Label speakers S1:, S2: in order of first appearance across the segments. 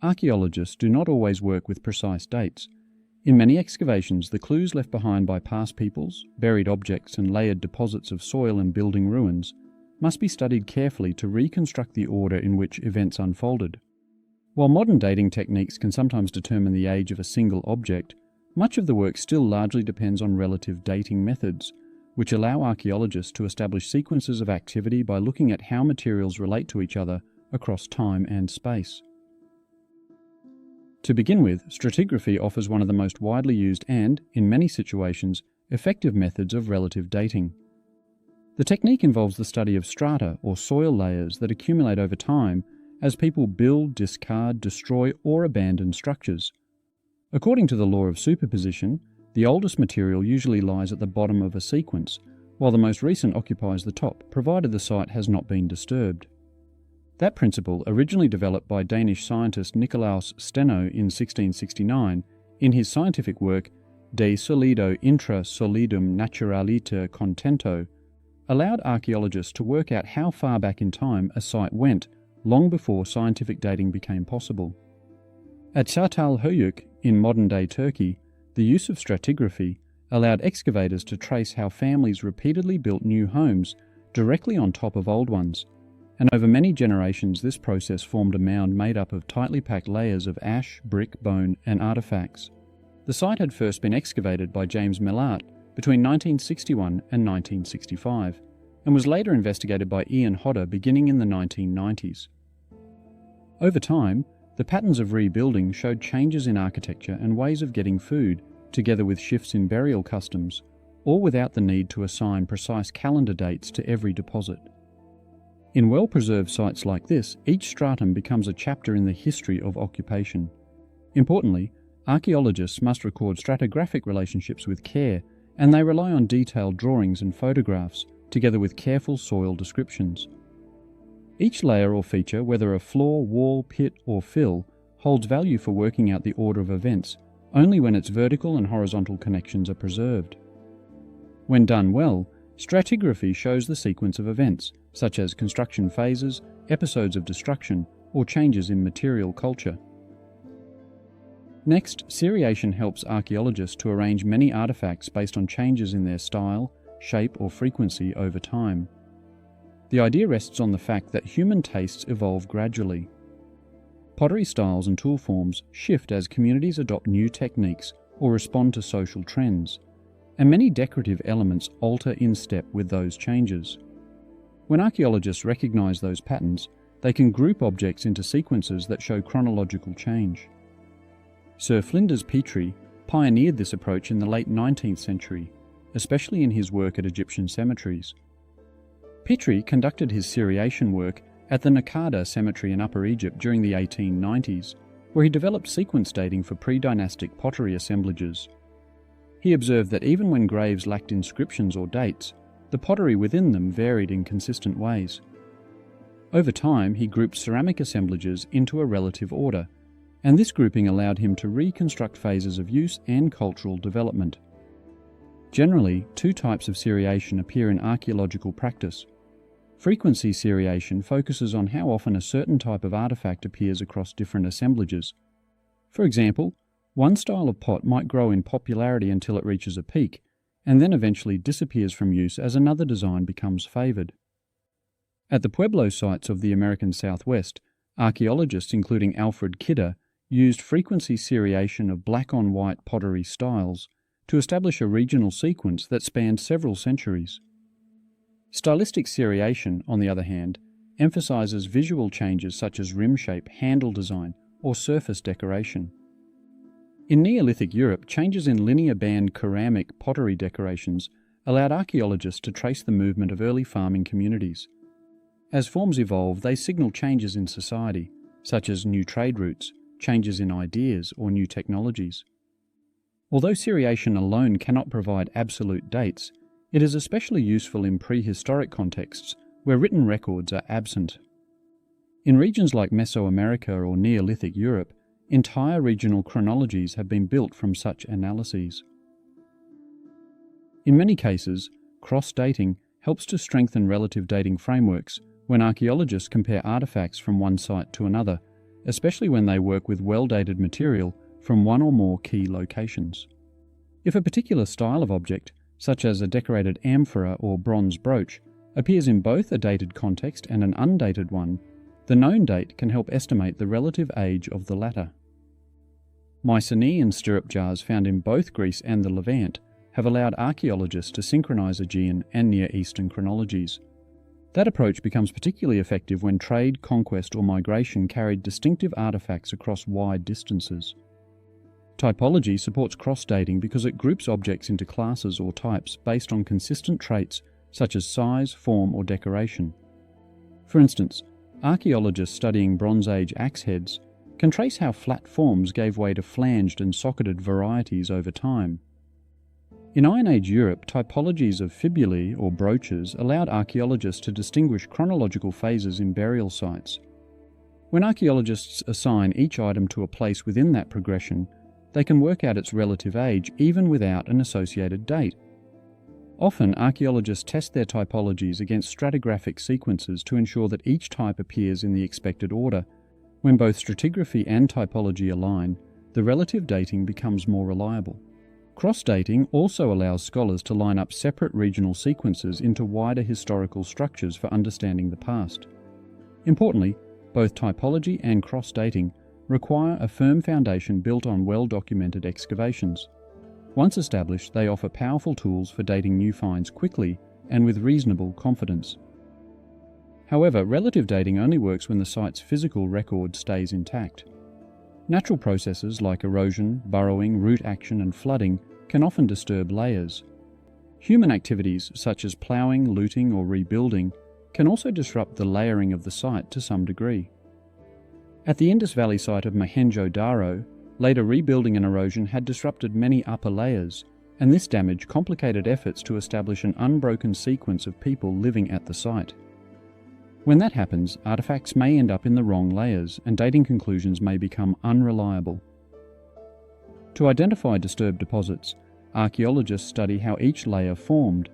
S1: archaeologists do not always work with precise dates. In many excavations, the clues left behind by past peoples, buried objects and layered deposits of soil and building ruins must be studied carefully to reconstruct the order in which events unfolded. While modern dating techniques can sometimes determine the age of a single object, much of the work still largely depends on relative dating methods, which allow archaeologists to establish sequences of activity by looking at how materials relate to each other across time and space. To begin with, stratigraphy offers one of the most widely used and, in many situations, effective methods of relative dating. The technique involves the study of strata or soil layers that accumulate over time as people build, discard, destroy, or abandon structures. According to the law of superposition, the oldest material usually lies at the bottom of a sequence, while the most recent occupies the top, provided the site has not been disturbed. That principle, originally developed by Danish scientist Nicolaus Steno in 1669, in his scientific work De solido intra solidum naturaliter contento, allowed archaeologists to work out how far back in time a site went, long before scientific dating became possible. At Çatalhöyük, in modern-day Turkey, the use of stratigraphy allowed excavators to trace how families repeatedly built new homes directly on top of old ones, and over many generations this process formed a mound made up of tightly packed layers of ash, brick, bone, and artifacts. The site had first been excavated by James Millart between 1961 and 1965, and was later investigated by Ian Hodder beginning in the 1990s. Over time, the patterns of rebuilding showed changes in architecture and ways of getting food, together with shifts in burial customs, all without the need to assign precise calendar dates to every deposit. In well-preserved sites like this, each stratum becomes a chapter in the history of occupation. Importantly, archaeologists must record stratigraphic relationships with care, and they rely on detailed drawings and photographs, together with careful soil descriptions. Each layer or feature, whether a floor, wall, pit, or fill, holds value for working out the order of events, only when its vertical and horizontal connections are preserved. When done well, stratigraphy shows the sequence of events, such as construction phases, episodes of destruction, or changes in material culture. Next, seriation helps archaeologists to arrange many artifacts based on changes in their style, shape, or frequency over time. The idea rests on the fact that human tastes evolve gradually. Pottery styles and tool forms shift as communities adopt new techniques or respond to social trends, and many decorative elements alter in step with those changes. When archaeologists recognize those patterns, they can group objects into sequences that show chronological change. Sir Flinders Petrie pioneered this approach in the late 19th century, especially in his work at Egyptian cemeteries. Petrie conducted his seriation work at the Naqada Cemetery in Upper Egypt during the 1890s, where he developed sequence dating for pre-dynastic pottery assemblages. He observed that even when graves lacked inscriptions or dates, the pottery within them varied in consistent ways. Over time, he grouped ceramic assemblages into a relative order, and this grouping allowed him to reconstruct phases of use and cultural development. Generally, two types of seriation appear in archaeological practice. Frequency seriation focuses on how often a certain type of artifact appears across different assemblages. For example, one style of pot might grow in popularity until it reaches a peak, and then eventually disappears from use as another design becomes favoured. At the Pueblo sites of the American Southwest, archaeologists including Alfred Kidder used frequency seriation of black-on-white pottery styles to establish a regional sequence that spanned several centuries. Stylistic seriation, on the other hand, emphasizes visual changes such as rim shape, handle design, or surface decoration. In Neolithic Europe, changes in linear band ceramic pottery decorations allowed archaeologists to trace the movement of early farming communities. As forms evolve, they signal changes in society, such as new trade routes, changes in ideas, or new technologies. Although seriation alone cannot provide absolute dates, it is especially useful in prehistoric contexts where written records are absent. In regions like Mesoamerica or Neolithic Europe, entire regional chronologies have been built from such analyses. In many cases, cross-dating helps to strengthen relative dating frameworks when archaeologists compare artifacts from one site to another, especially when they work with well-dated material from one or more key locations. If a particular style of object, such as a decorated amphora or bronze brooch, appears in both a dated context and an undated one, the known date can help estimate the relative age of the latter. Mycenaean stirrup jars found in both Greece and the Levant have allowed archaeologists to synchronize Aegean and Near Eastern chronologies. That approach becomes particularly effective when trade, conquest, or migration carried distinctive artifacts across wide distances. Typology supports cross-dating because it groups objects into classes or types based on consistent traits such as size, form, or decoration. For instance, archaeologists studying Bronze Age axe heads can trace how flat forms gave way to flanged and socketed varieties over time. In Iron Age Europe, typologies of fibulae or brooches allowed archaeologists to distinguish chronological phases in burial sites. When archaeologists assign each item to a place within that progression, they can work out its relative age even without an associated date. Often, archaeologists test their typologies against stratigraphic sequences to ensure that each type appears in the expected order. When both stratigraphy and typology align, the relative dating becomes more reliable. Cross-dating also allows scholars to line up separate regional sequences into wider historical structures for understanding the past. Importantly, both typology and cross-dating require a firm foundation built on well-documented excavations. Once established, they offer powerful tools for dating new finds quickly and with reasonable confidence. However, relative dating only works when the site's physical record stays intact. Natural processes like erosion, burrowing, root action, and flooding can often disturb layers. Human activities such as ploughing, looting, or rebuilding can also disrupt the layering of the site to some degree. At the Indus Valley site of Mohenjo-Daro, later rebuilding and erosion had disrupted many upper layers, and this damage complicated efforts to establish an unbroken sequence of people living at the site. When that happens, artifacts may end up in the wrong layers, and dating conclusions may become unreliable. To identify disturbed deposits, archaeologists study how each layer formed.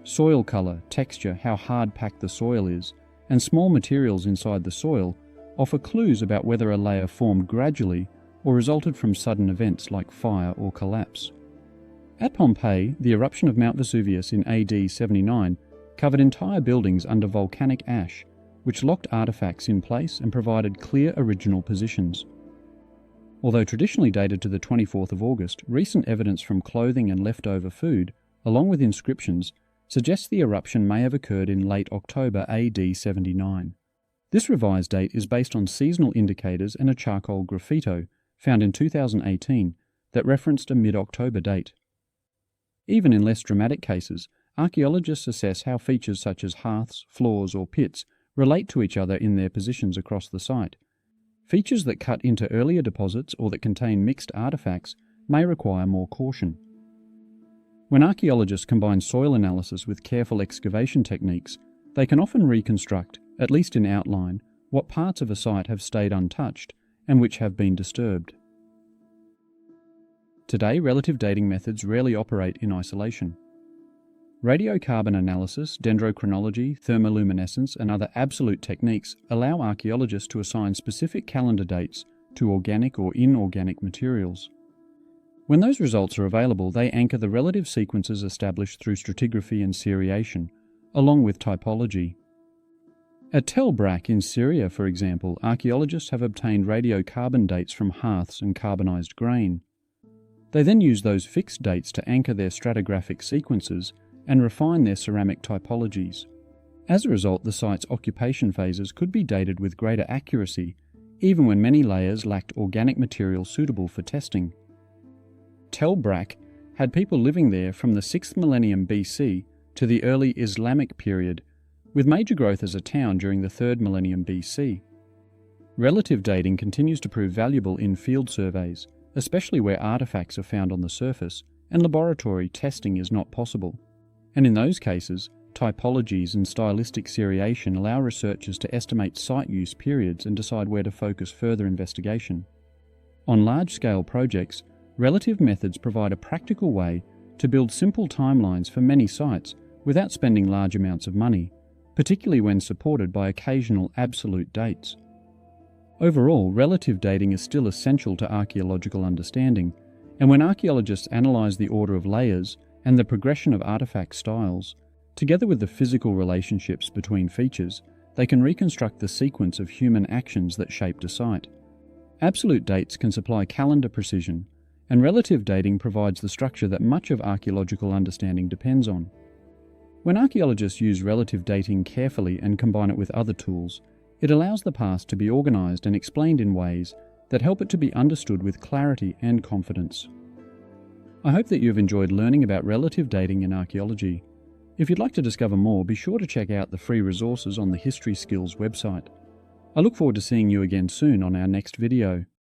S1: Soil colour, texture, how hard-packed the soil is, and small materials inside the soil offer clues about whether a layer formed gradually or resulted from sudden events like fire or collapse. At Pompeii, the eruption of Mount Vesuvius in AD 79 covered entire buildings under volcanic ash, which locked artifacts in place and provided clear original positions. Although traditionally dated to the 24th of August, recent evidence from clothing and leftover food, along with inscriptions, suggests the eruption may have occurred in late October AD 79. This revised date is based on seasonal indicators and a charcoal graffito found in 2018 that referenced a mid-October date. Even in less dramatic cases, archaeologists assess how features such as hearths, floors, or pits relate to each other in their positions across the site. Features that cut into earlier deposits or that contain mixed artifacts may require more caution. When archaeologists combine soil analysis with careful excavation techniques, they can often reconstruct, at least in outline, what parts of a site have stayed untouched and which have been disturbed. Today, relative dating methods rarely operate in isolation. Radiocarbon analysis, dendrochronology, thermoluminescence, and other absolute techniques allow archaeologists to assign specific calendar dates to organic or inorganic materials. When those results are available, they anchor the relative sequences established through stratigraphy and seriation, along with typology. At Tel Brak in Syria, for example, archaeologists have obtained radiocarbon dates from hearths and carbonized grain. They then use those fixed dates to anchor their stratigraphic sequences and refine their ceramic typologies. As a result, the site's occupation phases could be dated with greater accuracy, even when many layers lacked organic material suitable for testing. Tel Brak had people living there from the 6th millennium BC to the early Islamic period, with major growth as a town during the 3rd millennium BC. Relative dating continues to prove valuable in field surveys, especially where artifacts are found on the surface and laboratory testing is not possible. And in those cases, typologies and stylistic seriation allow researchers to estimate site use periods and decide where to focus further investigation. On large-scale projects, relative methods provide a practical way to build simple timelines for many sites without spending large amounts of money, particularly when supported by occasional absolute dates. Overall, relative dating is still essential to archaeological understanding, and when archaeologists analyse the order of layers and the progression of artefact styles, together with the physical relationships between features, they can reconstruct the sequence of human actions that shaped a site. Absolute dates can supply calendar precision, and relative dating provides the structure that much of archaeological understanding depends on. When archaeologists use relative dating carefully and combine it with other tools, it allows the past to be organised and explained in ways that help it to be understood with clarity and confidence. I hope that you have enjoyed learning about relative dating in archaeology. If you'd like to discover more, be sure to check out the free resources on the History Skills website. I look forward to seeing you again soon on our next video.